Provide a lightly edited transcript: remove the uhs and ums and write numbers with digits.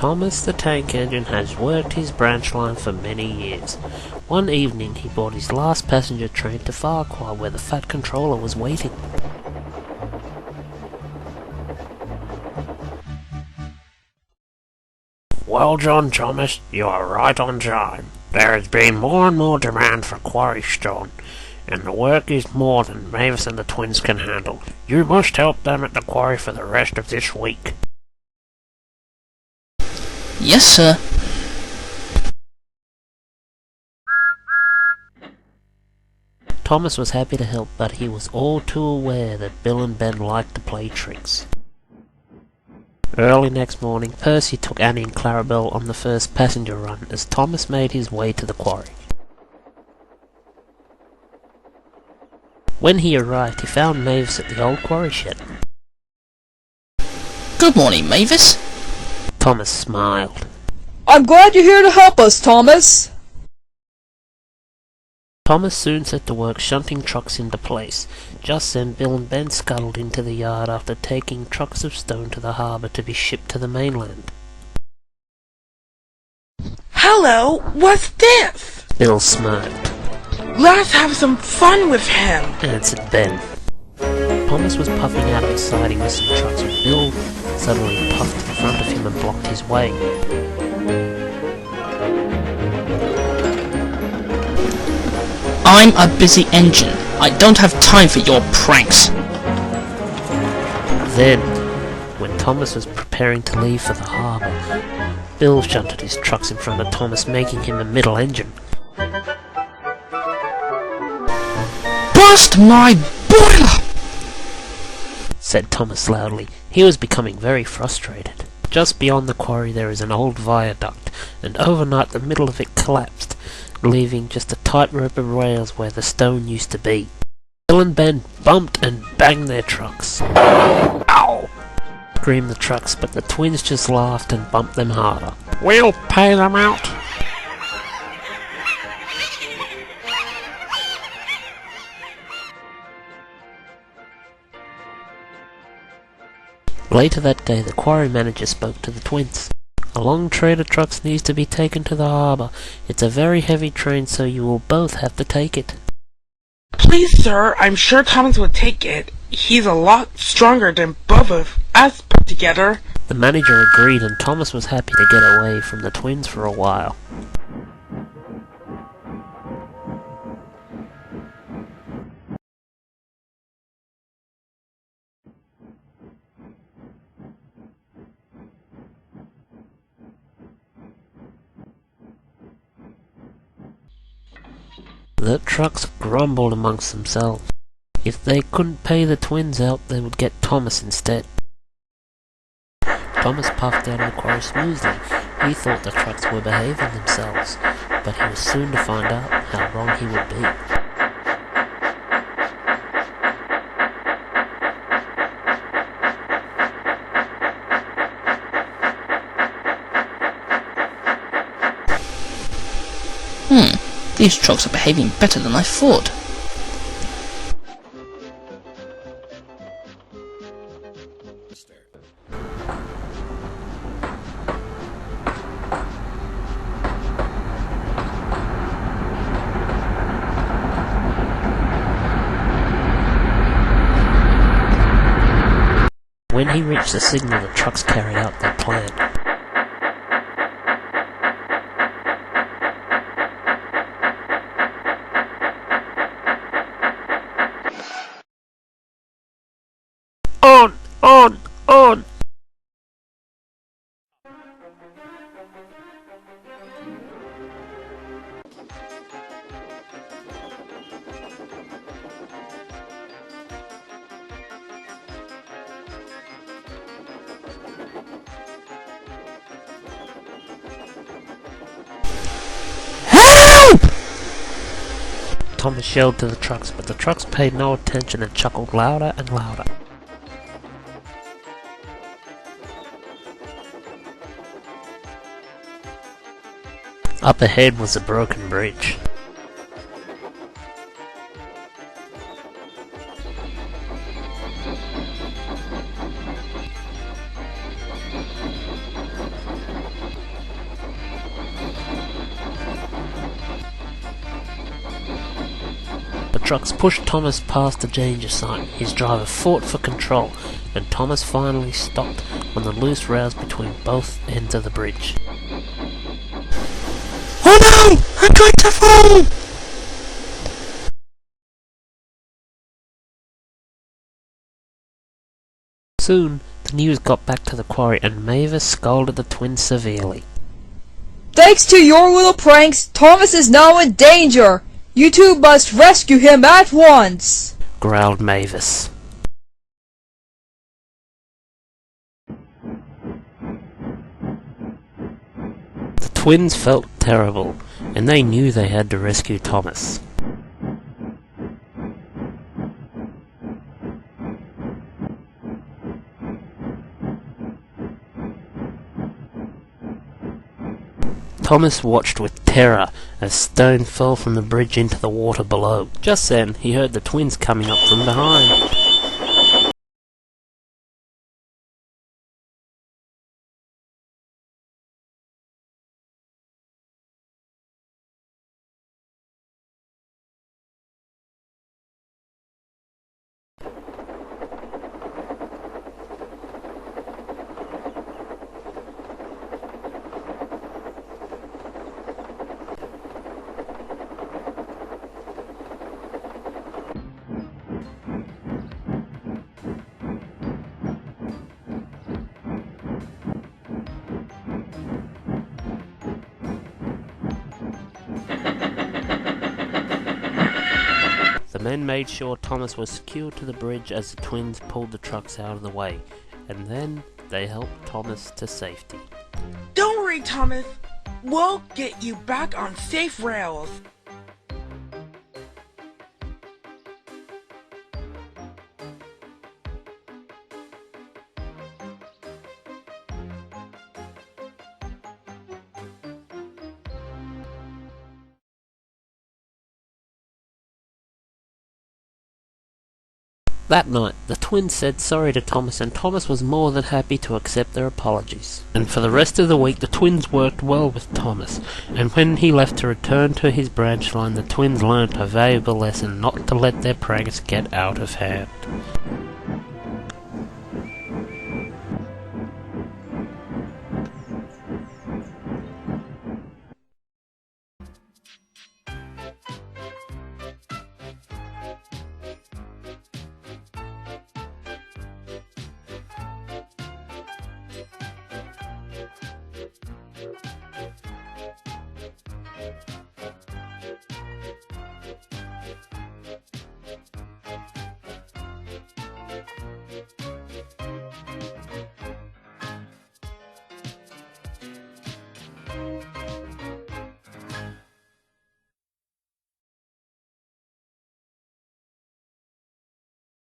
Thomas the tank engine has worked his branch line for many years. One evening he boarded his last passenger train to Farquhar where the Fat Controller was waiting. Well done, Thomas, you are right on time. There has been more and more demand for quarry stone, and the work is more than Mavis and the twins can handle. You must help them at the quarry for the rest of this week. Yes, sir. Thomas was happy to help, but he was all too aware that Bill and Ben liked to play tricks. Early next morning, Percy took Annie and Clarabelle on the first passenger run as Thomas made his way to the quarry. When he arrived, he found Mavis at the old quarry shed. Good morning, Mavis. Thomas smiled. I'm glad you're here to help us, Thomas. Thomas soon set to work shunting trucks into place. Just then Bill and Ben scuttled into the yard after taking trucks of stone to the harbour to be shipped to the mainland. Hello, what's this? Bill smirked. Let's have some fun with him, answered Ben. Thomas was puffing out of the siding with some trucks when Bill suddenly puffed in front of him and blocked his way. I'm a busy engine. I don't have time for your pranks. Then, when Thomas was preparing to leave for the harbour, Bill shunted his trucks in front of Thomas, making him a middle engine. Bust my boiler! Said Thomas loudly. He was becoming very frustrated. Just beyond the quarry there is an old viaduct, and overnight the middle of it collapsed, leaving just a tight rope of rails where the stone used to be. Bill and Ben bumped and banged their trucks. Ow! Screamed the trucks, but the twins just laughed and bumped them harder. We'll pay them out! Later that day, the quarry manager spoke to the twins. A long train of trucks needs to be taken to the harbour. It's a very heavy train, so you will both have to take it. Please, sir, I'm sure Thomas would take it. He's a lot stronger than both of us put together. The manager agreed, and Thomas was happy to get away from the twins for a while. The trucks grumbled amongst themselves. If they couldn't pay the twins out, they would get Thomas instead. Thomas puffed out of the quarry smoothly. He thought the trucks were behaving themselves, but he was soon to find out how wrong he would be. These trucks are behaving better than I thought. When he reached the signal, the trucks carried out their plan. On! On! On! Help! Thomas yelled to the trucks, but the trucks paid no attention and chuckled louder and louder. Up ahead was a broken bridge. trucks pushed Thomas past the danger sign. His driver fought for control, and Thomas finally stopped on the loose rails between both ends of the bridge. Oh no! I'm going to fall! Soon, the news got back to the quarry, and Mavis scolded the twins severely. Thanks to your little pranks, Thomas is now in danger. You two must rescue him at once, Growled Mavis. The twins felt terrible, and they knew they had to rescue Thomas. Thomas watched with terror as stone fell from the bridge into the water below. Just then, he heard the twins coming up from behind. The men made sure Thomas was secured to the bridge as the twins pulled the trucks out of the way, and then they helped Thomas to safety. Don't worry, Thomas. We'll get you back on safe rails. That night, the twins said sorry to Thomas, and Thomas was more than happy to accept their apologies. And for the rest of the week, the twins worked well with Thomas, and when he left to return to his branch line, the twins learnt a valuable lesson not to let their pranks get out of hand.